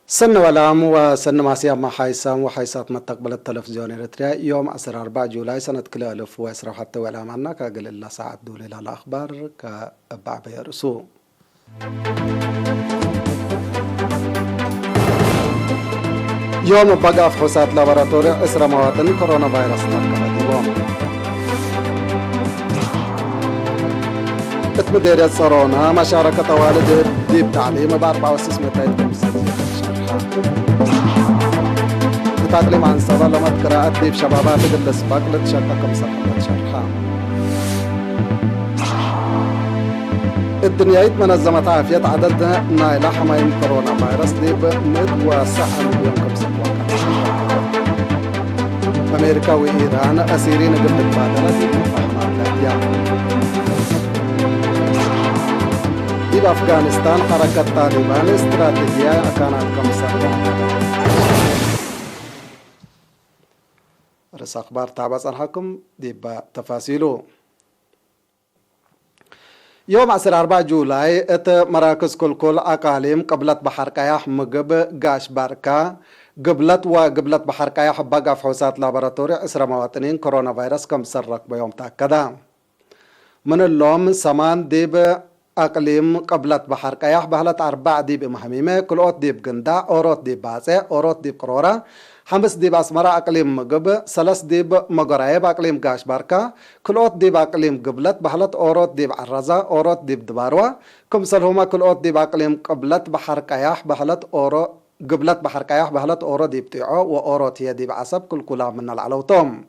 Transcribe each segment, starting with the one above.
سن ولام وسن ماسيا ما حيسام وحيسات مستقبل التلفزيون الإريتريا يوم 4 جولاي سنة كلا ألف وعشرة حتى ولام عنا كقل الله ساعة دولي الأخبار كأبع بيرسو يوم بقى فحوصات لابراتوري إسرا مواطن كورونا فيروس تركبت مديرية صارونا مشاركة والد ديب تعليم ب64 بتعليم عن صبا لما قراءة ديب شبابات قبل السباق لتشارككم صفحة شرحة الدنيا منظمة عافية عدد نايلة حماية كورونا فيروس ديب وسعى مليون أمريكا وإيران أسيرين قبل البادرة ديب مفاهمات بأفغانستان حركة طالبان استراتيجية كانت كمسة رئيس أخبار تعبس الحكم دي تفاصيله يوم 4 جولاي ات مراكز كل أقاليم قبلت بحر كياح مقب قاش باركا قبلت بحر كياح بقى فحوصات لابراتوري إسرا مواطنين كورونا فيروس كم سرق بيوم تأكدا من اللوم سمان ديب أقليم قبلت بحر كياح بهلت 4 ديب مهميمة كلوت ديب قندا أوروت ديب باسة أوروت ديب قرورة 5 ديب أسمرة أقليم مقب 3 ديب مقرايب أقليم قاش باركا كلوت ديب أقليم قبلت بهلت أوروت ديب عرزة أوروت ديب دباروة كمسلهما كلوت ديب أقليم قبلت بحر كياح بهلت أورو قبلت بحر كياح بهلت أورو ديب تيعو وأوروت هي ديب عصب كلها من العلوتهم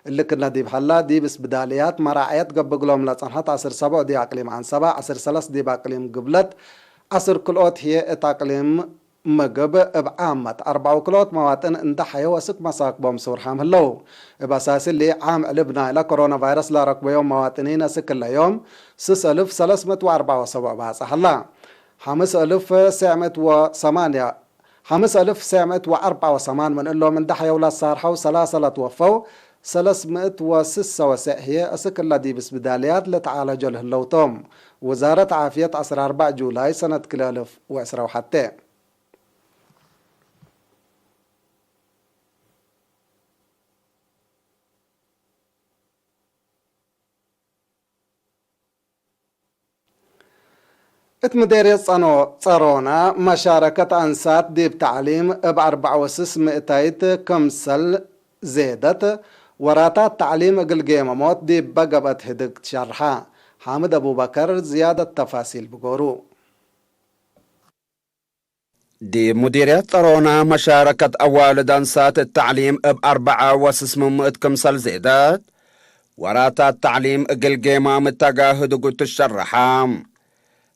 اللي كنا ديب حلا ديب اسبداليات مراعيات قبل لهم لصنحات 10 دي أقليم عن 7 10 ديب أقليم قبلت 10 كلوت هي أقليم مقب بعامة 4 كلوت مواطن اندحيا وسك مساق بومسور حام هلو بأساس اللي عام قلبنا إلى كورونا فيروس لا ركب يوم مواطنين سك اليوم 6374 باص هلا 5908 5984 من اللي من دحيا ولا صارحوا 3 لا توفوا 306 هي أسك الذي بس بداليات لتعالج الهلوتوم وزارة عافية 4 جولاي سنة كلا ألف وعشرة وحتى مديرية صارونا مشاركة أنسات ديب تعليم ب64 كمسل زيدت وراتات تعليم قلقيمة موت ديب بقبت هدق شرحة حامد أبو بكر زيادة تفاصيل بقورو دي مديرية صارونا مشاركة أوالد أنسات التعليم ب64 كمسل زيدت وراتات تعليم قلقيمة متقاهد قلت الشرحة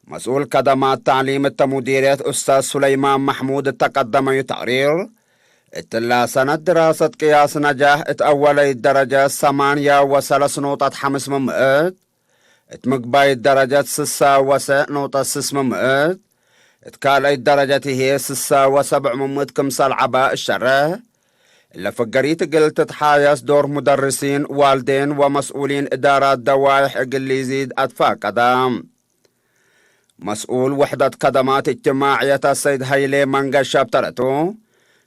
مسؤول خدمات تعليم التمديرية أستاذ سليمان محمود التقدم يتقرير اتلا سنة دراسة قياس نجاح اتأولي الدرجة 8.3 اتمقباي الدرجة 6.6 اتكالي الدرجة هي 6.7 كمسال عباء الشرة اللي فقريت قلت تحايس دور مدرسين والدين ومسؤولين إدارات دوائح اللي يزيد أدفاق قدام مسؤول وحدة خدمات اجتماعية السيد هيلي منقى شابترته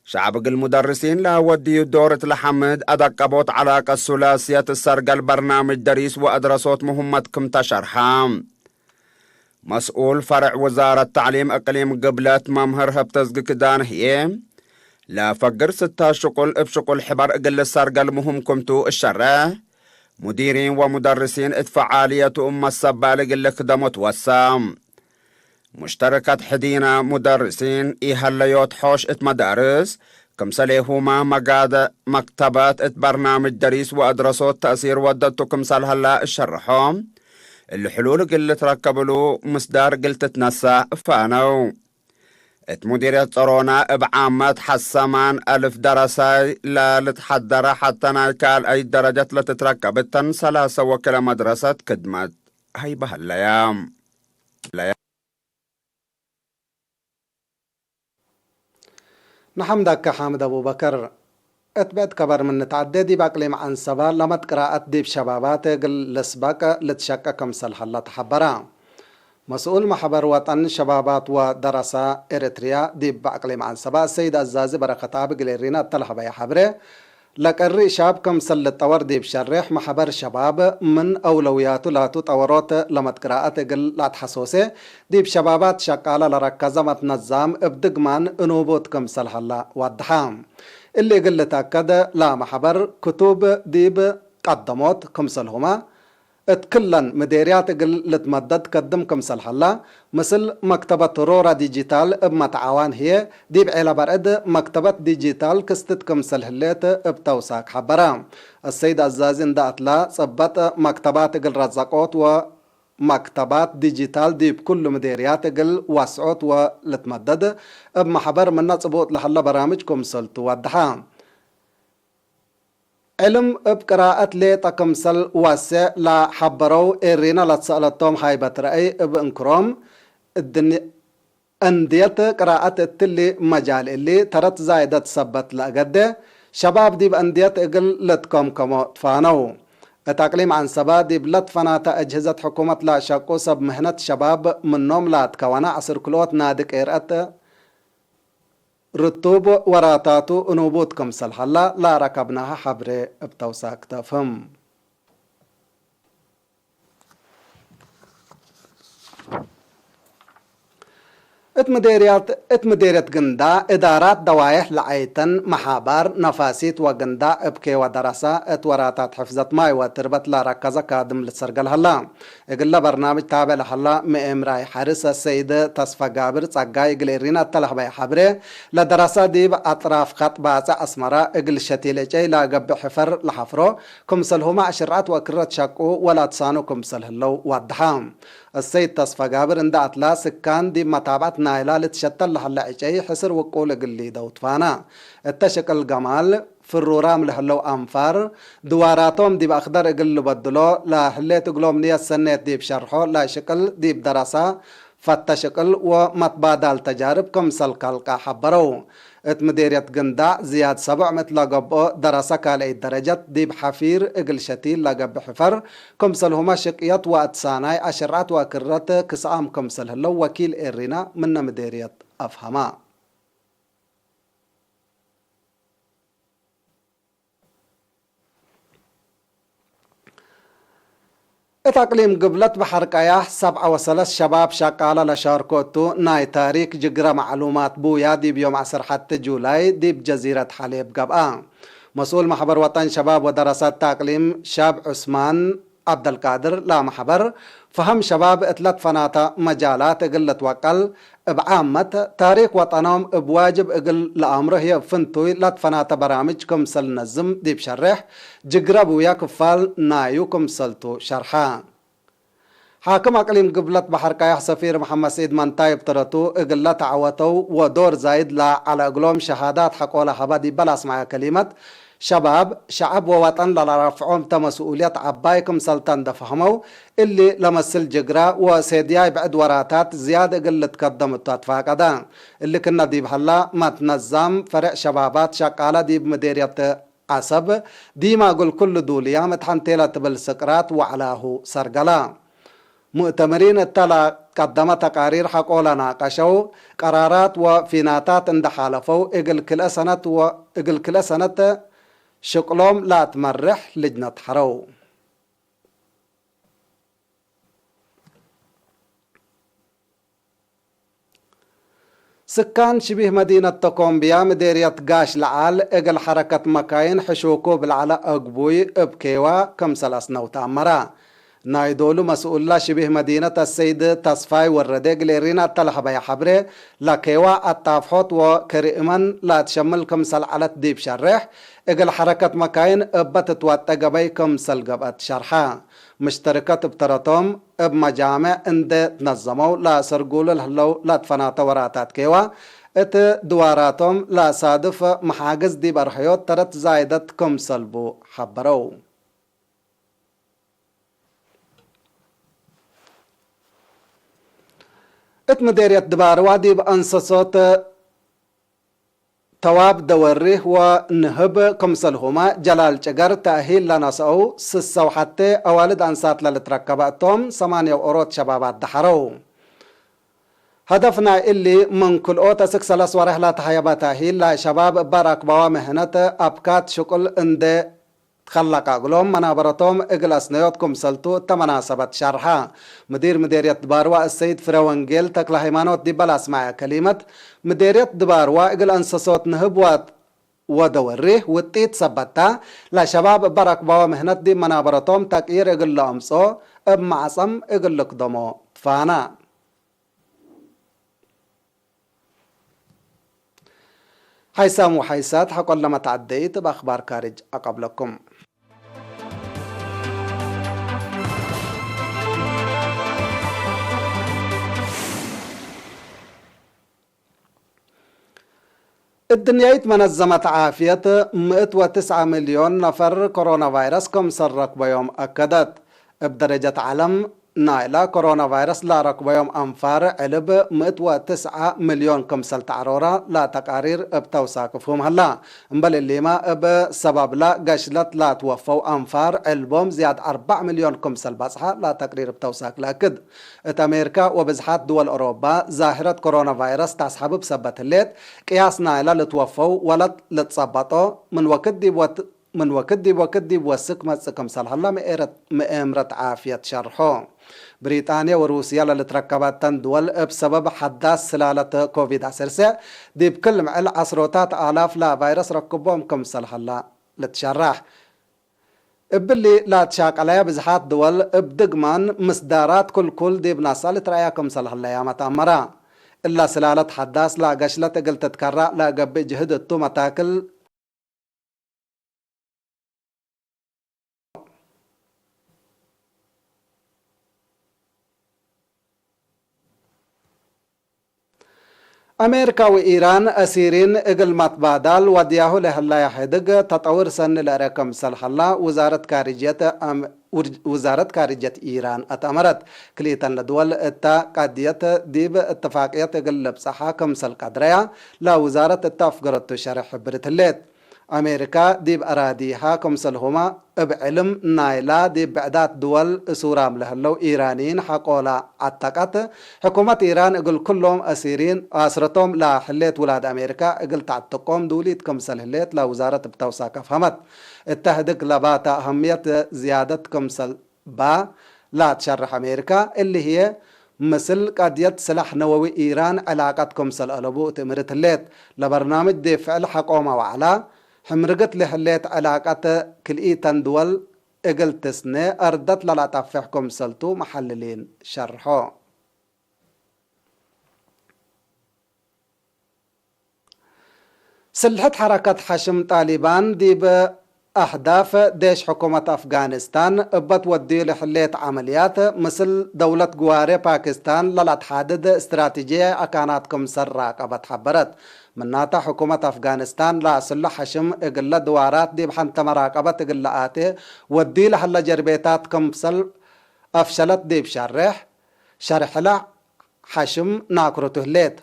شعب المدرسين لا ودي دورة لحمد أدقبوت علاقة الثلاثية السرقة البرنامج دريس وأدرسوت مهمتكم تشرحام مسؤول فرع وزارة تعليم أقليم قبلت ممهر هبتزق كدان هي لا فقر 6 شقل بشقل حبر أقل السرقة المهمكم تو الشره مديرين ومدرسين اتفعالية السبالق اللي خدمت وسام مشتركة حدينا مدرسين إيهاليوت حوش مدارس كمساليهما مقادة مكتبات برنامج دريس وأدرسوت تأثير وددتو كمسال هلا الشرحهم الحلول اللي تركبلو مصدار قلت تنسى فانو مديرية صارونا بعامة حسمان 1000 درساي لا لتحضر حتى نايكال أي درجة لتتركبتن 3 وكلا مدرسة كدمت هاي بهالأيام نحمدك حامد أبو بكر اتبعت كبر من نتعددي باقليم عن سبا لما قراءة ديب شبابات قل لسباك لتشكك مسل حلا تحبرا مسؤول محبر وطن شبابات ودراسة إريتريا ديب بأقليم عن سبا السيد الزازي بركة عبق ليرينا التلحبة يا حبره لكري شاب كم سل الطور ديب شرح محبر شباب من أولوياته لا تطورات لما قراءة قل لا تحسوسه ديب شبابات شقالة لركزة متنظم ابدقمان انوبوت كم سل هلا والدحام اللي قل تأكد لا محبر كتب ديب قدموت كم سلهما اتكلن مديريات لتمدد قدم كمسل حلا مثل مكتبة رورا ديجيتال بمتعاون هي ديب عيلا برقد مكتبة ديجيتال كستت كمسل هليت بتوساك حبرام السيد الزازين داتلا صبت مكتبات قل رزاقوت ومكتبات ديجيتال ديب كل مديريات قل واسعوت ولتمدد بمحبر من نصبوت لحلا برامج كمسلت ودحام علم بقراءة لي تكمسل واسع لا حبرو إرينا لتسألتهم هايبة رأي بانكروم انديت قراءة التلي مجال اللي ترت زايدة تثبت لأقده شباب ديب انديت اقل لتكم كمو تفانو التقليم عن سبا ديب لتفنات أجهزة حكومة لا شاقو سب مهنة شباب منهم لا تكوانا عصر كلوت نادك إرأت رتوب وراتاتو انوبوت كمسل حلا لا ركبناها حبر بتوساك تفهم اتمديريات قندا ادارات دوايح لعيتن محابار نفاسيت وقندا ابكي ودراسة اتوراتات حفظت ماي وتربت لا ركزة كادم لتسرقل هلا اقل برنامج تابع لحلا مئمراي حارس السيد تصفى قابر تساقاي اقل التلحبة حبره لدراسة ديب اطراف خط باسع اسمرا اقل شتيلي لا قب حفر لحفرو كمسلهما عشرات وكرت شاقو ولا تسانو كمسلهلو وادحام السيد تصفى قابر اندعت لا سكان دي متابعت نايلا لتشتل لحلا عجي حسر وقول قلي دوت فانا التشك الجمال في الرورام لحلو أنفار دواراتهم دي بأخدر قلو بدلو لا حليت قلوم نية السنة دي بشرحو لا شكل دي بدراسة فتشكل ومتبادل تجارب كم سلقالقا حبرو اتمديرية قنداع زياد 7 مثل قبو دراسة كالي درجات ديب حفير اقل شتيل لقب حفر كمسل هما شقيات واتساناي عشرات وكرات كسام كمسل هلو وكيل إرينا من مديرية أفهما اتقليم قبلت بحر قياح 7 شباب شقالة لشاركوتو ناي تاريك جقرة معلومات بويا دي بيوم 10 حتى جولاي دي بجزيرة حليب قبقى مسؤول محبر وطن شباب ودراسات تقليم شاب عثمان عبد القادر لا محبر فهم شباب اتلت فناتا مجالات قلت وقل بعامة تاريخ وطنهم بواجب اقل لأمره هي فنتوي لتفناتا برامج كمسل نزم دي بشرح جقرب ويا كفال نايو كمسلتو شرحان حاكم اقليم قبلت بحر قياح سفير محمد سيد منتايب ترتو اقل تعوتو ودور زايد لا على اقلوم شهادات حقولا حبادي بلا اسمع كلمة شباب شعب ووطن لرفعهم تمسؤوليات عبايكم سلطان دفهموا اللي لمسل جقرا وسيدياي بعد وراتات زيادة قلة قدمت تفاقدا اللي كنا ديب هلا ما تنظم فرع شبابات شقالة ديب مديرية عصب ديما قل كل دوليا متحنتيلة بالسكرات وعلاه سرقلا مؤتمرين التلا قدم تقارير حقولا ناقشوا قرارات وفيناتات اندحالفوا اقل كل سنة شقلوم لا تمرح لجنة حرو سكان شبه مدينة تكومبيا مديرية قاش لعال اقل حركة مكاين حشوكو بالعلاء اقبوي ابكيوا كمسل اسنو تامرا نايدولو مسؤول شبه مدينة السيد تصفاي والردق ليرينا تلحبا يا حبري لكيوا التافحوت وكريمان لا تشمل كمسل على ديب شرح اقل حركة مكاين ابتت واتقبي كمسل قبت شرحا مشتركات بتراتهم بمجامع اند تنظموا لا سرقول الهلو لا تفنات وراتات كيوا ات دواراتهم لا صادف محاجز ديب ارحيوت ترت زايدت كمسل بو حبرو اتمديرية دبار وادي بأنصصوت تواب دوريه ونهب كمسلهما جلال جقر تأهيل لنسعو سسو حتى أوالد أنسات للتركباتهم 8 أوروت شبابات دحرو هدفنا اللي من كل أوتا سكسلس ورحلة حياباتا هي لا شباب باراك بوا مهنة أبكات شكل اند تخلق أقلهم منابرتهم إقلاس نيوتكم سلطو تمناسبة شرحا مديرية دباروا السيد فروانجيل تكلا هيمانوت دي بلاس معي كلمة مديرية دباروا إقل أنساسوت نهبوات ودوريه وطيت سبتا لا شباب باراك بوا مهنة دي منابرتهم تكير إقل لأمسو اب معصم إقل لقدمو فانا حيسام وحيسات حقول لما تعديت بأخبار كارج أقبلكم الدنيا منظمة عافية 109 مليون نفر كورونا فيروس كم سرق بيوم أكدت بدرجة علم نايلا كورونا فيروس لا ركب يوم أنفار علب 109 مليون كمسل تعرورة لا تقارير بتوساك فهم هلا مبل اللي ما بسبب لا قشلت لا توفوا أنفار علبهم زياد 4 مليون كمسل بصحة لا تقرير بتوساك لكد أمريكا وبزحات دول أوروبا ظاهرة كورونا فيروس تسحب بسبت الليت قياس نايلا لتوفوا ولا لتصبطوا من وكدي بوسك مسكم صالح الله مئامرة عافية شرحه بريطانيا وروسيا لتركبات تندول بسبب حداث سلالة كوفيد 19 دي بكل معل عصروتات آلاف لا فيروس ركبهم كم صالح الله لتشرح باللي لا تشاق عليها بزحات دول بدقمان مصدارات كل دي بناصال ترأيكم صالح الله يا متأمرا إلا سلالة حداث لا قشلة قلت تتكرر لا قبي جهدتو متاكل أمريكا وإيران أسيرين إقل متبادل ودياهو لهلا يحدق تطور سن لأركم سلح الله وزارة خارجية إيران أتأمرت كليتن لدول قادية ديب اتفاقية إقل بصحة كمسل قدرية لا وزارة التفقرت شرح بريتليت أمريكا ديب أراديها كمسل هما بعلم نايلا ديب بعدات دول سورام لهلو إيرانيين حقولا عتقت حكومة إيران اقل كلهم أسيرين أسرتهم لا حليت ولاد أمريكا اقل تعتقهم دوليت كمسل هليت لا وزارة بتوساك فهمت التهدك لباتا أهمية زيادة كمسل با لا تشرح أمريكا اللي هي مثل قضية سلاح نووي إيران علاقات كمسل ألبو تمرت هليت لبرنامج دفع الحكومة وعلا حمرقت لحليت علاقات كلئيتن دول اقل تسنة اردت للا تفحكم سلطو محللين شرحو سلحت حركة حشم طالبان دي بأهداف ديش حكومة أفغانستان بتودي لحليت عمليات مثل دولة جواري باكستان للا تحدد استراتيجية أكاناتكم سراق بتحبرت مناتا حكومة أفغانستان لا سلح حشم اقل دوارات دي بحنت مراقبة اقل آتي ودي لحل جربيتات كمسل أفشلت دي شرح لا حشم ناكرو تهليت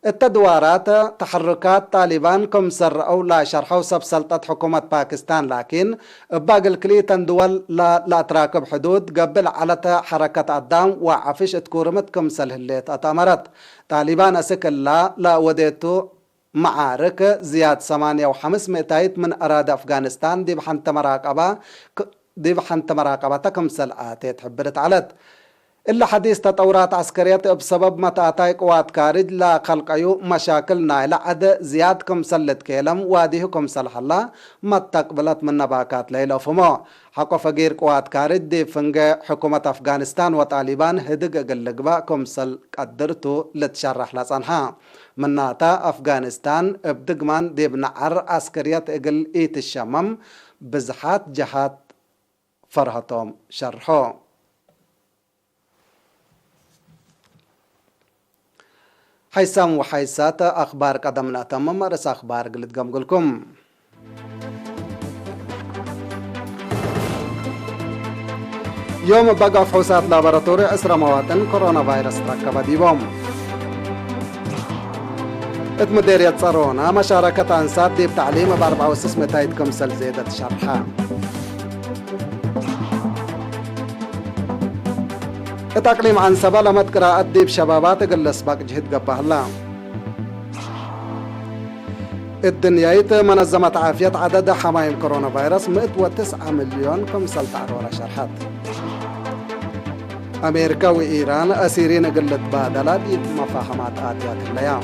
التدوارات تحركات طالبان كمسر أو لا شرحوا سب سلطة حكومة باكستان لكن باقي الكليتن دول لا تراكب حدود قبل على حركة الدام وعفش تكورمت كمسل هليت أتأمرت طالبان أسكل لا وديتو معارك زياد 8,500 من أراد أفغانستان دي بحنت مراقبة كمسل آتي تحبرت علت إلا حديث تطورات عسكرية بسبب متاتاي قوات كارج لا خلقيو مشاكل نايلة عد زياد كمسلت كيلم واديه كمسلح الله ما تقبلت من نباكات ليلة فمو حقو فقير قوات كارج دي فنج حكومة أفغانستان وطالبان هدق قلقبا كمسل قدرتو لتشرح لصنها من ناتا أفغانستان ابدقمان دي بنعر عسكرية اقل ايت الشمم بزحات جهات فرهتهم شرحو حيسام وحيسات أخبار قدمنا تمام رس أخبار قلت قمقلكم يوم بقى فحوصات لابراتوري أسرى مواطن كورونا فيروس تركب ديبهم مديرية صارونا مشاركة أنسات دي بتعليم ب64 كمسل زيادة شرحان التقليم عن سبا لما قراءة ديب شبابات قلس باق جهد قبه الله الدنيايت منظمة عافية عدد حمايم كورونا فيروس 109 مليون كمسل تعرورة شرحات أمريكا وإيران أسيرين قلت بادلات مفاهمات آتيات الليام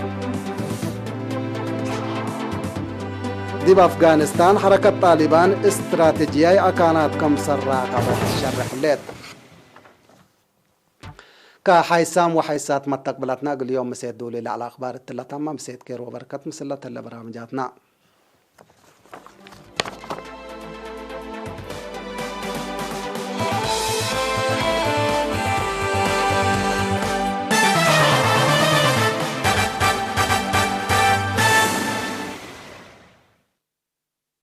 دي بأفغانستان حركة طالبان استراتيجية أكانات كمسر راقبة الشرح الليل كحيسام وحيسات متقبلتنا اليوم مسيد دولي على أخبار التلاتة مسيد كير وبركات مسلة البرامجاتنا